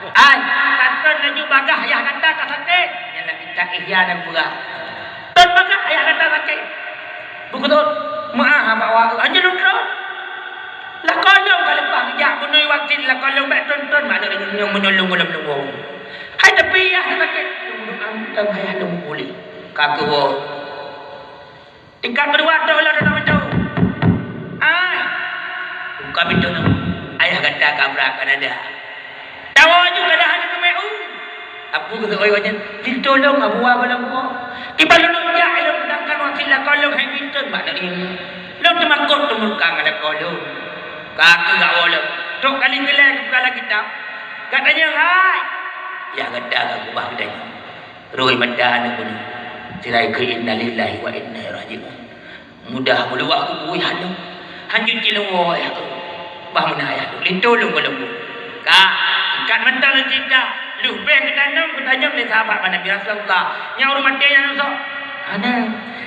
Ai, kata laju bagah ayah kata tak sakit. Yang lagi tak ihya dan berah. Ton bagah ayah kata sakit. Buku tu, maaf bawa aja dulu. Lah kalau kalau bang ya punoi waktu lah kalau baik tonton mana yang menyolong dalam lubang. Hai tapi ya sakit. Tunggu ayah tunggu boleh. Kaku wo. Tingkat kedua tu lah dah macam. Ai. Buka pintu tu. Ayah kata kabrakan ada. Tahu juga dah ada kemeu. Aku kata oi wajan ditolong abu abalang ko. Ibalulong ya ilong sedangkan wasila kolong hai pintu mak ini. Lo temakut tumulkang ada kolong. Kaki gak boleh. Tok kali gelai kepala kita. Katanya hai. Ya kata aku bah katanya. Roi madan aku ni. Sirai ke inna lillahi wa inna ilaihi raji'un. Mudah mulu aku bui halu. Hanjut cilewo ya. Bah menaya tu. Litolong kalau aku. Kak, kat mental cinta. Lebih ke tanam oleh sahabat Nabi Rasulullah. Yang rumah dia yang sok. Ana.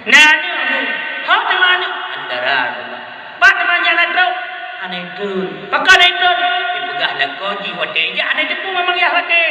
Nana aku. Hak di mana? Antara Allah. Pak teman jangan tahu. Ana itu. Pakai itu. Ipegah lah kau jiwa dia. Ya ana itu memang ya hati.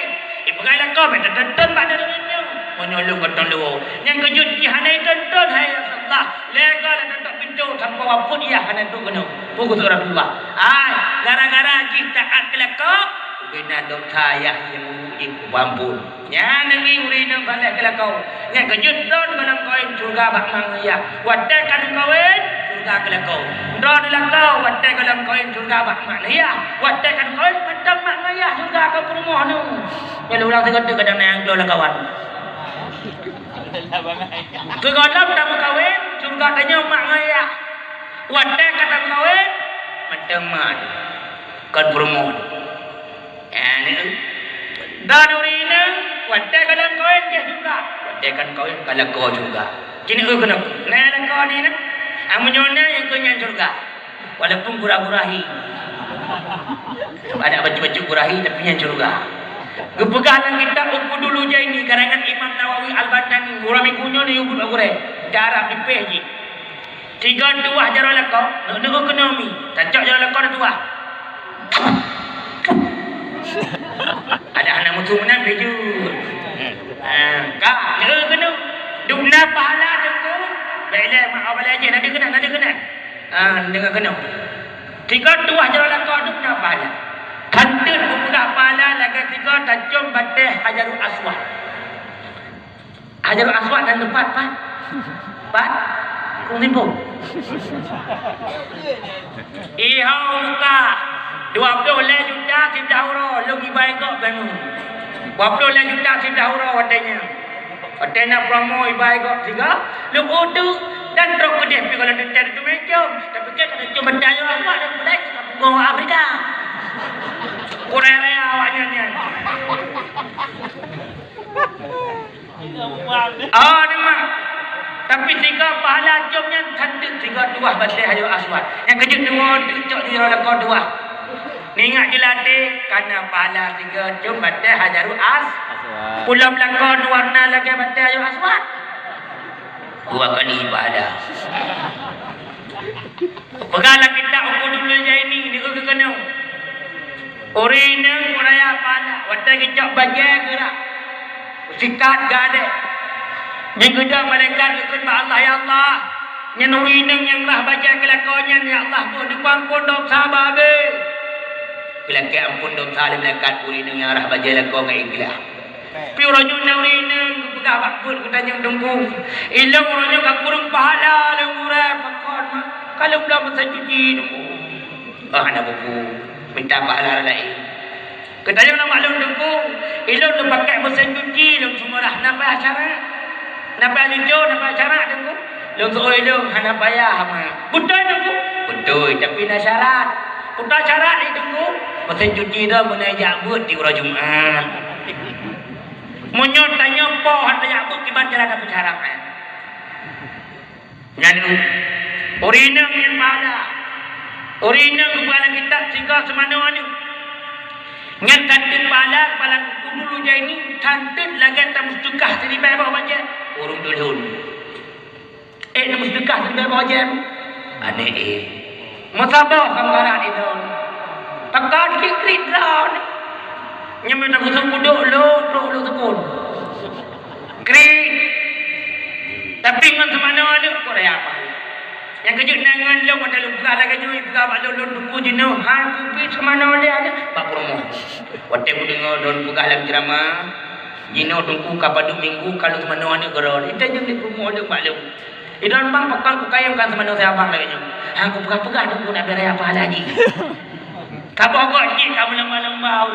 Ipegah lah kau. Betul tonton pada dunia. Menyolong kotong luar. Yang kejut di ana itu tonton. Hai Rasulullah. Lega lah tonton pintu. Sampai wapun ya ana itu kena. Pukul Rasulullah. Hai. Gara-gara kita taat kau. Kena dosa yang menguji ampun. Yang nanti urinang balik ke kau. Yang kejut don dalam koin surga bak mangaya. Watakan koin surga ke kau. Don dalam kau watakan dalam koin surga bak mangaya. Watakan koin macam mangaya surga kau perumah nu. Yang ulang tegak kadang yang keluar kawan. Kegolam dalam koin surga tanya mangaya. Watakan dalam koin macam mana kan perumah. Dan urina watakan dalam koin dia juga. Watakan koin kalau kau juga. Kini kena nak kau ni nak. Amunyona yang kau yang surga. Walaupun gurah-gurahi. Ada baju-baju gurahi tapi yang surga. Gepegahlah kita ukur dulu je ini karangan Imam Nawawi Al-Badani. Gurah minggunya ni ubud agure. Darab di peji. 3 tuah jarang kau. Nak ekonomi. Cacak jarang kau dah tuah. Ada anak musuh mana baju. Kak, dia kena dukna pahala tu. Baiklah mak abang aja nanti kena. Dengar kena. 3 tuah jalan kau dukna pahala. Kantun budak pahala lagi 3 tajam batai Hajarul Aswad. Hajarul Aswad dan tempat Pat. Kung timbul. Ihau muka. 20 juta sindah hurau. Lu ibai kau bangun. 20 juta sindah hurau watanya. Watanya promo ibai kau 3. Lu utuh dan truk kedih. Tapi kalau dia tu macam. Tapi kita cuma daya awak dan mulai. Punggung Afrika. Korea awaknya ni. Oh ni mak. Tapi 3 pahala jomnya cantik 3 tuah batai Hajarul Aswad. Yang kejut 2 tucuk di roda kau 2. Ni ingat je latih kerana pahala 3 jom batai Hajarul Aswad. Pulau belakang warna lagi batai Hajarul Aswad. 2 kali pahala. Pegahlah kita ukur dulu je ini. Dia kena. Urina kuraya pahala. Watai kecok bagian gerak. Sikat gadek. Jika dah malaikat ikut Allah ya Allah. Yang urina yang lah bagian kelakonnya ya Allah. Tuh dipampun dosa babe. Kelaki ampun dosa oleh malaikat urina yang arah baca lakau ke ikhlas. Tapi orangnya nak urina pegah bakput kita yang tunggu. Ilang orangnya kat kurung pahala le murah pakon. Kalau belum masa cuci tunggu. Anak buku minta pahala lain. Kita yang nak maklum tunggu. Ilang tu pakai mesin cuci long semua dah nampak syarat. Nampak hijau nampak syarat tunggu. Long sooi long hana payah mah. Betul tunggu. Betul tapi nak syarat. Udah syarat itu tunggu. Mesin cuci dah menajak buat di hari Jumaat. Munyot tanya poh ada buat kiban jalan ke syarat. Jadi urina yang pahala. Urina kepala kita sehingga semana-mana. Ngan tantin pahala kepala dulu je ini tantin lagi tak mustukah sini bawa baca. Urung dulun. Nak mustukah sini bawa baca. Ane Musabah kambaran itu. Tekan kikrit lawan. Nyam tak kusuk puduk lo tekun. Krik. Tapi ngan semana ada kok dah apa. Yang kejut nangan lo ada lu buka lagi jui buka bak lo duku jenuh. Han kupi semana ada pak promo. Wate ku dengar don buka lagi drama. Jino tungku kapadu minggu kalau semana ada gerol. Itu je di promo ada pak lo. Idan bang pakal ku kayam kan semana saya abang lagi jui. Han ku buka tungku nak berai apa lagi. Kapok kok ni kamu lembah-lembah.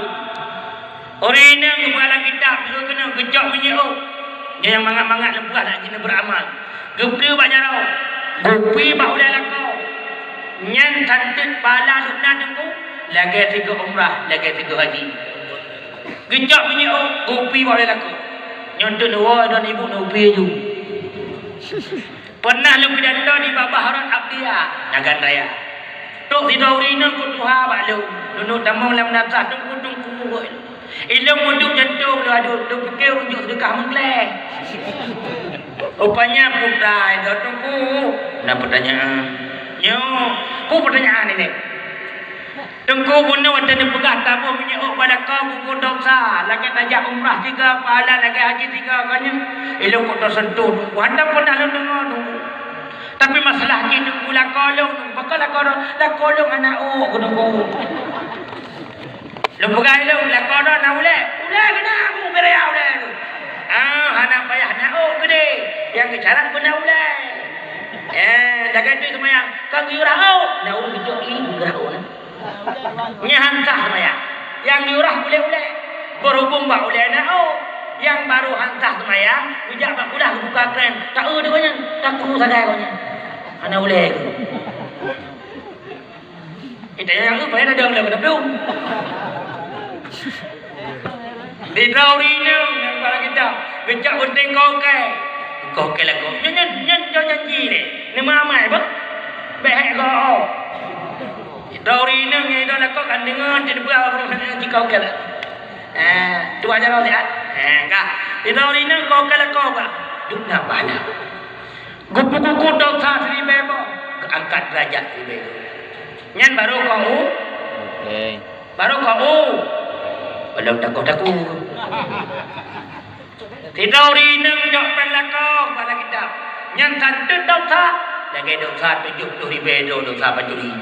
Orina kepala kitab tu kena gejak menyeruk. Dia yang mangat-mangat lepas nak kena beramal. Gepli bak jarau. Gupi bak ulai lakau. Nyan cantik pala lukna tunggu. Lagi 3 umrah, lagi 3 haji. Gejak menyeruk. Gupi bak ulai lakau. Nyontok dua dan ibu nupi je. Pernah lu pidato di Babah Harat Abdiyah. Nagan Raya. Tok si Daurina ku tuha bak lu. Duduk tamang lam nasah tunggu. Ilmu muduk jantung lu aduh. Lu fikir rujuk sedekah mengkleh. Rupanya putra itu tunggu. Nah pertanyaan. Yo, ku pertanyaan ini. Tunggu guna waktu dia pegang tamu menyuk pada kau buku dosa. Lagi tajak umrah 3, pahala lagi haji 3 kanya. Ilmu kau tersentuh. Wanda pun dah lu dengar tunggu. Tapi masalahnya tunggu lah kolong. Bakal lah kolong anak ku tunggu. Lu pegang lu lah kolong nak ulek. Ulek kena aku berea ulek tu. Anak payah nak gede. Yang kecaran pun nak ulek. Jaga tu semayang. Kau giurah nak ulek kejok ini giurah hantar semayang. Yang giurah boleh berhubung bak ulek nak yang baru hantar semayang. Ujak bak ulah buka keren. Tak dia banyak. Tak perlu sadar banyak. Anak ulek tu. Kita yang tu payah dah dengar pada belum. Di Daurina yang kepala kita gejak penting kau lah kau nyan janji ni amai apa behek kau Daurina yang itu lah kau kan dengar tidak berapa perasaan jika kau lah tu aja kau lihat enggak di Daurina kau lah kau lah duk nak bala gupu-gupu dosa seri bebo angkat derajat seri bebo nyan baru kau baru kau belum takut tidak urina menjok pelakau pada kita yang satu dosa lagi dosa 70,000 dosa pencuri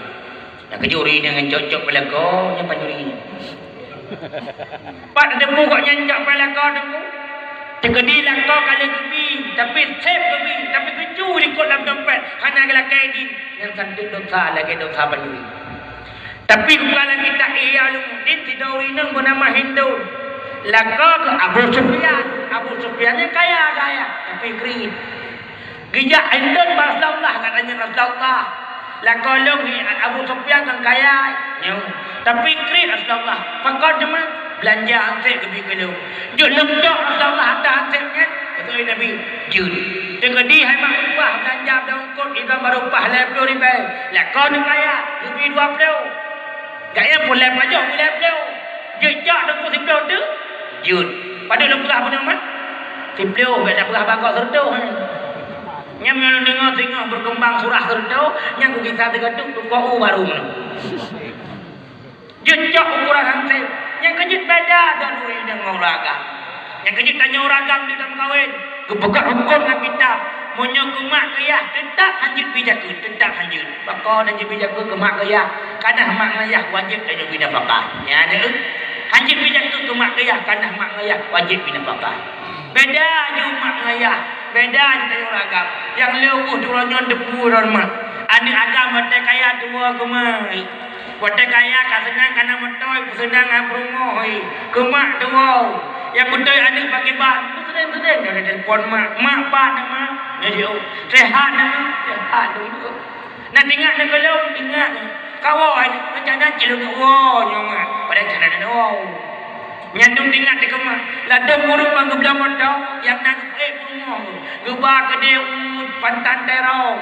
yang kejuri dengan cocok pelakau yang pencuri pak ada buka nyanjak pelakau tunggu tegedi lakau kali kebi tapi save kebi tapi kejuri kot dalam dompet hanya gelakai di yang satu dosa lagi dosa pencuri tapi kalau kita lumudin tidak urina bernama Hindu laka ke Abu Sufyan nya kaya tapi kering gejak Hindu Rasulullah katanya Rasulullah laka long Abu Sufyan kan kaya tapi kering Rasulullah pakar cuma belanja ansik ke bikilu jut lemjok Rasulullah ada ansiknya betul Nabi jut tegedi hai mak buah belanja daun kot itu baru pah 20,000 laka ni kaya lebih 20 gaya boleh pajak boleh beliau jejak dengan siplau tu jut pada lu perah punya mat siplau tak perah bakal sertuh nyam yang dengar tengok berkembang surah sertuh yang ku kisah tergaduk tu kau baru mana jejak ukuran hansip yang kejut beda dan duit dengan ragam yang kejut tanya ragam di dalam kahwin kepekat hukum dengan kitab Monya kemak kaya tetap hanjut bijaku tetap hanjut. Bakal dan bijaku kemak kaya kanah mak ngayah wajib tanya bina pakah. Ya ada. Hanjut bijaku kemak kaya kanah mak ngayah wajib bina pakah. Beda je mak ngayah, beda je tanya ragam. Yang leuh turunnya debu mak. Ani agam mate kaya dua kemai. Mate kaya ka senang kana metoy senang aprungoi. Kemak dua. Yang betul anak pakai ban. Sering-sering ada telefon mak ban nama. Jadi sehat dulu. Nak tengok nak kalau tengok kawal macam nak ciluk wow nyong pada cara nak wow. Nyandung tengok di kamar. Lada burung bang kebelah mata yang nak burung. Gebak ke dia pantan terong.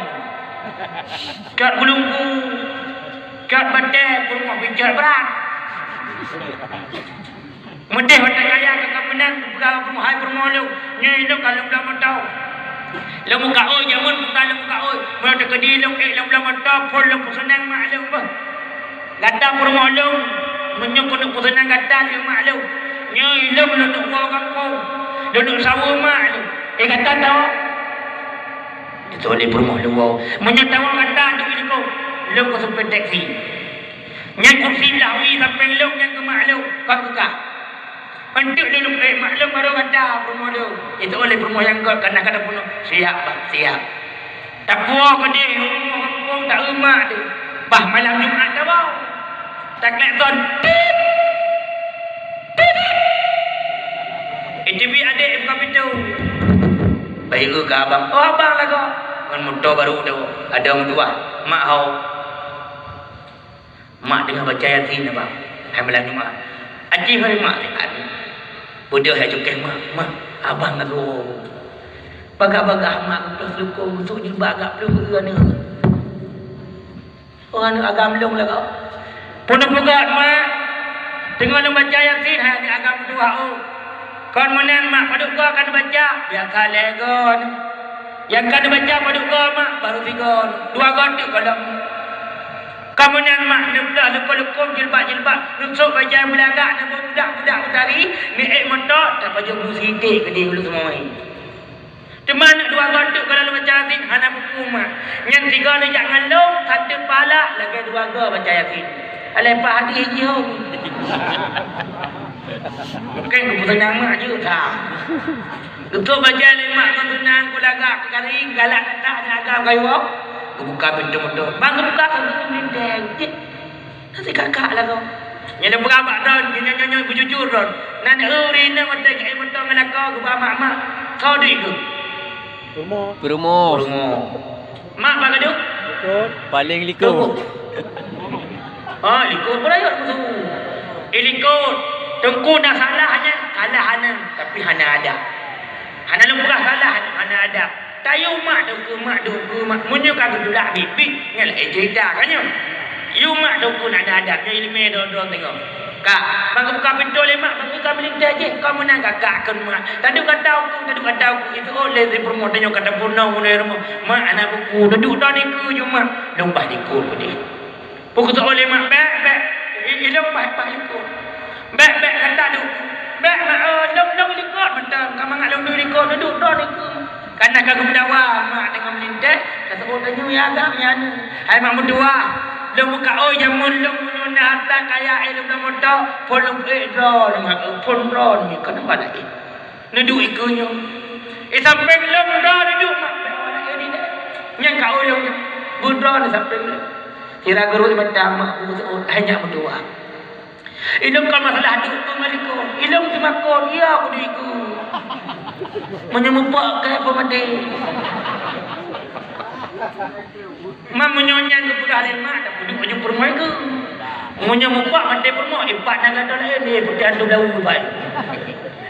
Kat bulungku. Kat batai burung bincang berat. Mendih batai kaya ke kemenang berapa burung hai burung lu. Ni itu kalau belah mata. Lu muka oi jamun buka lu muka oi. Mana tak kedi lu lu belah mata pol lu senang mak lu bah. Gata burung lu menyok pesenang gata lu mak lu. Nya ilmu duduk buah kampung. Duduk sawah mak tu. Kata tahu. Itu oleh perumah lu. Menyatawa kata tu iliko. Lu ko sampai taksi. Yang kursi lawi sampai lu yang ke maklum. Kau buka. Untuk dulu maklum baru kata perumah lu. Itu oleh perumah yang kau kadang-kadang pun siap bah, siap. Tak puas ke dia. Rumah kampung tak rumah tu. Bah malam Jumaat tak bau. Tak kelakson. Tip. Itu bi adik buka pintu. Baik ke abang? Oh abang lah kau. Kan motor baru tu. Ada orang tua. Mak hau. Mak dengar baca Yasin abang. Hai malam Jumaat. Acik hari mak sihat. Budak hai cukeh mak. Mak abang lah kau. Bagak-bagak mak terus dukung untuk jilbab agak perlu ke ni. Orang agam long lah kau. Punuk-punuk mak. Tengok lu baca Yasin hai ni agam tua oh. Kon menan mak paduk kau akan baca. Biasa legon. Yang kan baca paduk kau mak baru tigon. Dua gondok kalau. Kamu nan mak nak lupa-lupa jilbab-jilbab. Nusuk baca belagak nak budak-budak utari. Ni motor tak pajak bulu sidik ke dia dulu semua ni. Cuma nak dua gondok kalau baca Yasin hana buku mak. Yang tiga ni jangan long, satu pala lagi dua go baca Yasin. Alai pak hati je. Bukan keputusan mak je tak. Betul baca mak keputusan ku lagak kering galak tak ada agam kayu. Ku buka pintu motor. Bang buka pintu mendeng. Nanti kakak lah kau. Yang berabak dah, nyanyi berjujur dah. Nak urina mata kat motor dengan kau ku mak. Kau duit ke? Rumah. Mak bagi duk? Betul. Paling likut. Likut pun ayat musuh. Likut. Tengku dah salahnya. Salah hana. Tapi hana ada. Hana lupa salah. Hana ada. Tayu mak tengku. Munyo kagak dulak bibik. Ngalah cerita kan you. You mak tengku nak ada. Dia ilmu dua-dua tengok. Kak, bang buka pintu lemak. Bang buka pintu je. Kau menang kakak kan mak. Tadi kata aku. Itu oleh si permodannya kata punau mulai rumah. Mak anak buku. Duduk dah ni ke je mak. Lumpah dikul ke dia. Pukul tak boleh mak. Bek. Ilung pak ikut. Bek kata duk. Bek mak long ikut betul. Kau mangat long ikut duduk dah ni ke. Karena kau berdawa mak dengan melintas. Kata orangnya ya agak ya anu. Hai mak berdua. Long buka jamun long nak hantar kaya ilmu dah motor. Pon drone mak pon drone ni kena pada ni. Duduk ikunya. Sampai long dah duduk mak. Ini dah. Yang kau long berdua sampai long. Kira guru macam mak hanya berdoa. Ilmu kalau masalah duk mereka. Ilmu cuma kau dia aku diku. Menyemupak ke pemati. Mak menyonyang ke pegawai mak dah duduk baju permai ke. Menyemupak mati permai ibat dengan dah lain ni putih andu daun baik.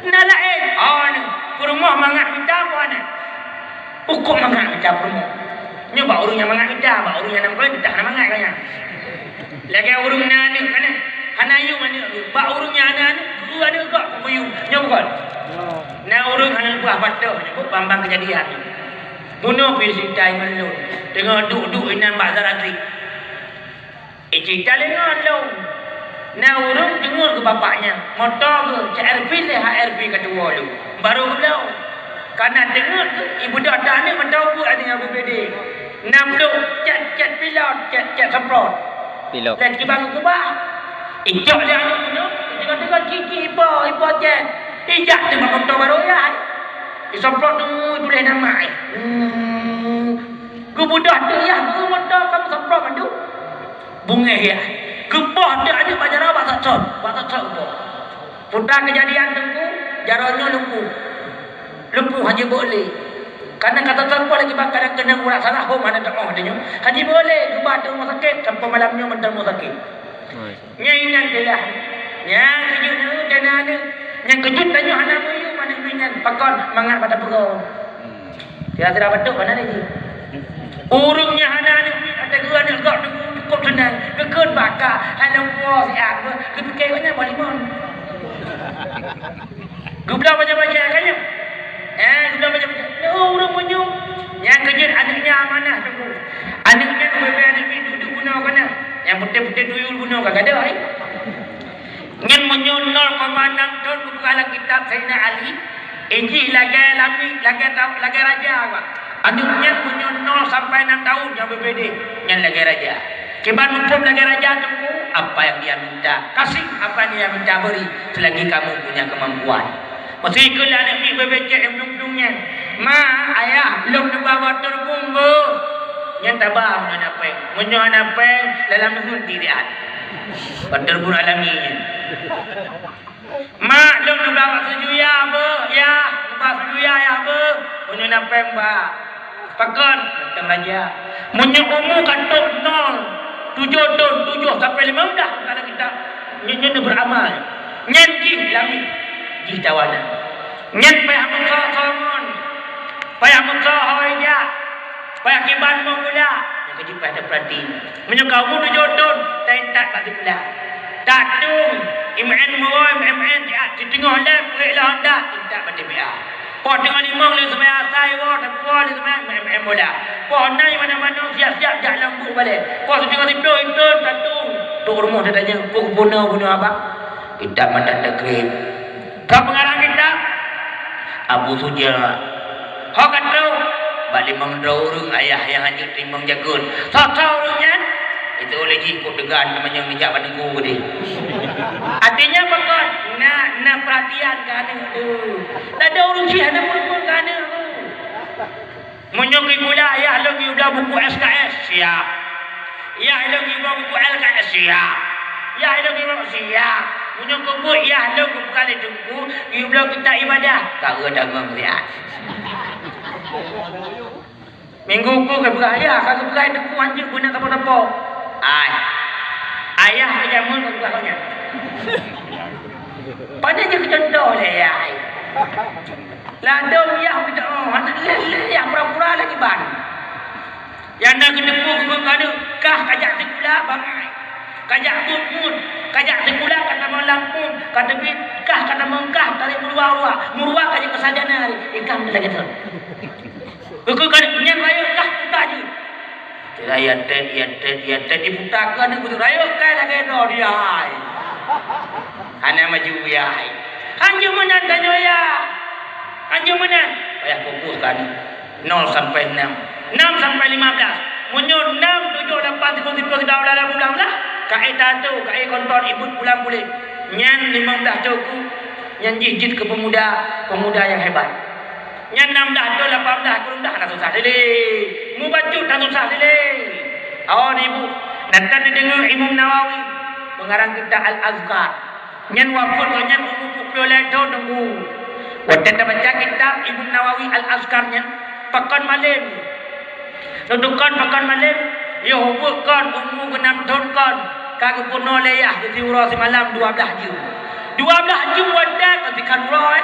Nak lain. Ni permai mangat minta apa ni? Ukur mangat minta permai. Ni bawa urung yang mangat kita, bawa urung yang nampak kita nak mangat kaya. Lagi urung nana kan? Hanayu mana? Bawa urung yang nana, guru ada kok kuyu. Ni bukan? Nah urung hana buah patah, nyebut bambang kejadian. Bunuh pergi cerita yang lalu. Tengah duduk inan bazar asri. Cerita lengan lalu. Nah urung dengar ke bapaknya. Motor ke CRP le HRP kedua lu. Baru ke belau. Karena dengar ke ibu dah ni mentau buat dengan BPD. 60 cat pilot, cat semprot. Pilot. Lagi bang ke bah. Ijak dia anak tu. Tengok kiki ipo cat. Ijak tu motor baru ya. Semprot tu tulis nama. Ku budak tu ya, ku motor kamu semprot mandu. Bunga ya. Kebah dia ada bajar bahasa cot bo. Putar kejadian tengku, jaraknya lumpuh haji boleh. Karena kata terpuas lagi bakal kena urat salah home ada tak adanya. Haji boleh gebah di rumah sakit sampai malamnya mental rumah sakit. Nyainan dia. Yang kejut tu dan ada. Yang kejut tanya anak muyu mana minyan pakon mangat pada pegau. Kira-kira betul mana lagi. Urungnya anak ada gua nak gak cukup senang. Kekun bakar ada puas ya. Kepikirnya balimon. Gubla baca-baca kan ya? Gubla baca-baca. Orang menyum. Yang kejut anaknya amanah tunggu. Anaknya anak duduk bunuh kan? Yang putih-putih tuyul bunuh kan ada. Ngan menyonol komandan ton bukalah kitab Sayyidina Ali. Inji lagi raja apa? Aduknya menyonol sampai 6 tahun yang BPD. Yang lagi raja. Kiban hukum lagi raja tunggu apa yang dia minta. Kasih apa yang dia minta beri selagi kamu punya kemampuan. Masih ikulah anak ni BPC yang nunggu-nunggunya. Ma, ayah, belum dibawa terbunggu. Yang tabah menyohan apa dalam nungun diriat. Betul pun alaminya. Mak, belum dibawa sejuya apa? Ya, dibawa sejuya ya apa? Menyohan apa yang bah? Pakon, datang raja. Menyukumu kantor 0, 7 tahun, 7 sampai 15 kalau kita nyen beramal. Nyen jih lami, jih tawana. Nyen payah muka somon. Payah muka hoya. Payah kiban mo pula. Yang kecil payah perhati. Menyukamu 7 tahun, tak pasti pula. Tak tung, MN mo, MN di tengah lep, perik lah hendak, tak pasti pula. Pon tengah limang le semaya asai wo tak pon le semaya MM bola. Pon nai mana-mana siap-siap jak lambu balik. Pon tengah tidur itu tatung. Tok rumah dia tanya, "Pok bunuh apa?" Kita mata takrib. Kau pengarang kita Abu Suja. Hok kata balik mengdraurung ayah yang hanyut timbang jagun. Sasaunya itu oleh jiput dengan namanya mijak panenggu dia. Artinya bakal nak perhatian kan tu. Tak ada urus dia nak pun kan tu. Menyokong gula ayah lagi udah buku SKS siap. Ya lagi udah buku LKS siap. Ya lagi udah siap. Menyokong buat ya lagi kali tunggu udah kita ibadah. Tak ada ngomong Minggu ku ke beraya, kau beraya tunggu anjing guna apa-apa. Ayah kejamun ke belakangnya. Padanya kecontoh le ayah. Ladong yang kita anak yang pura-pura lagi ban. Yang nak ketemu ke kanu kah kajak sekula bangai. Kajak mut, kajak sekula kata melampung, kata bit kah kata mengkah tarik murwa kajak kesajana hari. Ikam lagi tu. Buku kan nyen raya kah kita je. Raya tet diputakan aku tu raya kai lagi no dia. Ana maju ya. Anjing menan tanya ya. Anjing menan. Payah fokus kan. 0 sampai 6. 6 sampai 15. Munyo 6 7 8 10 11 12 kai tatu kai kontor ibu pulang boleh. Nyan 15 cukup. Nyan jijit ke pemuda yang hebat. Yang 16 tu 18 kurang dah tak susah dile. Mu baju tak susah dile. Awak ni ibu, nanti dengar Imam Nawawi mengarang kita Al-Azkar. Nyan wafat nyan umur pulai tu tunggu. Waktu kita baca kitab Imam Nawawi Al-Azkarnya, pakan malam. Dudukan pakan malam, ya hubungkan umur 6 tahun kan. Kagak pun oleh di urus malam 12 jam. 12 jam wadah ketika roh,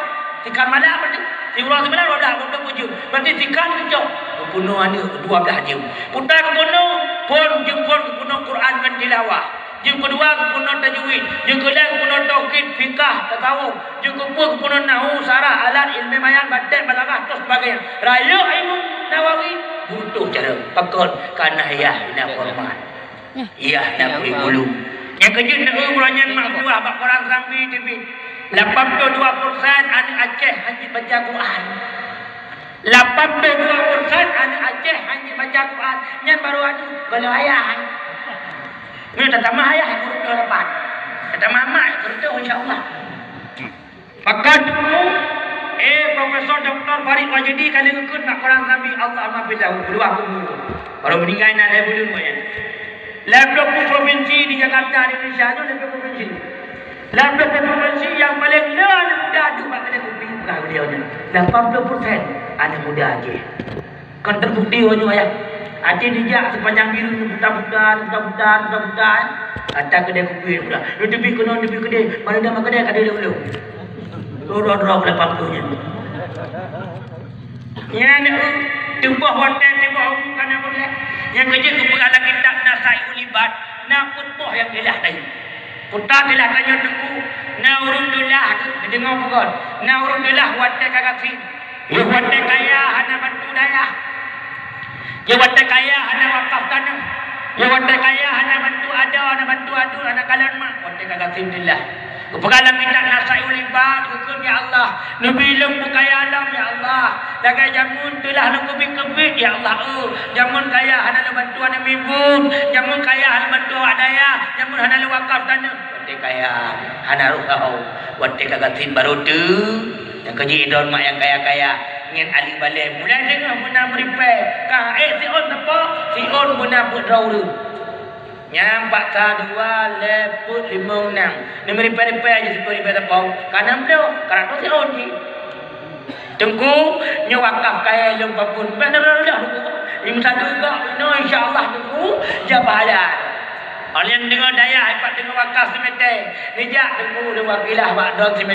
ketika malam betul. Di urang sebenarnya dah 20 jam. Berarti tikan kejauh. Kepunuh ada 12 jam. Putar kepunuh pun jemput kepunuh Quran dan tilawah. Yang kedua kepunuh tajwid. Yang kedua kepunuh tauhid, fikah, tasawuf. Yang kedua kepunuh nahwu, sarah, alat, ilmu bayan, badan, balaghah dan sebagainya. Raya Imam Nawawi butuh cara pakon karena nak hormat. Ia nak beri bulu. Yang kejut nak urannya mak dua bak orang sambil TV. 82% anak Aceh hanya baca Quran. 82% anak Aceh hanya baca Quran. Yang baru ada kalau ayah. Ni tak tamah ayah guru dia dapat. Kata mama guru insya-Allah. Maka dulu Profesor Dr. Farid Wajidi kali ngikut nak Quran Nabi Allah maafillah dua guru. Baru meninggal nak level dulu ya. Level provinsi di Jakarta di Indonesia tu level provinsi. Level provinsi yang paling anak muda tu mak kena kopi pula beliau ni. 80% anak muda aja. Kan terbukti orang ayah. Ada dijak sepanjang biru ni buta-buta. Atas kedai kopi pula. Lebih kedai. Mana dah makan kedai kadai dulu. Dorong 80-nya. Yang ni tubuh hotel tubuh umum kan boleh. Yang kerja kepada kitab Nasai Ulibat, nak putpoh yang gelah tadi. Putar gelah tanya tunggu. Na urung dolah dengar bukan. Na urung dolah wadah kagak Ya wadah kaya hana bantu daya. Ya wadah kaya hana wakaf tanah. Ya wadah kaya hana bantu ada, hana bantu adu, hana kalan mak. Wadah kagak sih Kepegalan kita nasai ulibat hukum ya Allah. Nubilung bukaya alam ya Allah. Lagai jamun telah nukubik-kubik ya Allah. Jamun kaya hana lu bantuan mibun. Jamun kaya hana bantuan adaya. Jamun hana lu wakaf tanah. Wate kaya hana ruhau. Wate kagatin baru tu. Yang keji idon mak yang kaya-kaya. Ingin ali balik. Mulai dengar muna meripe. Si on apa? Si on muna putrau tu. Nyampak dua leput 56. Ni meripai-ripai aja sepuluh ribu tapau. Kanan beliau, kanan tu si Onji. Tunggu nyewakaf kaya lupa pun. Benar dah tunggu. 51 juga. No insya-Allah tunggu jabalan. Orang yang dengar daya, hebat dengar wakaf semete. Nijak tunggu dengan wakilah mak don semete.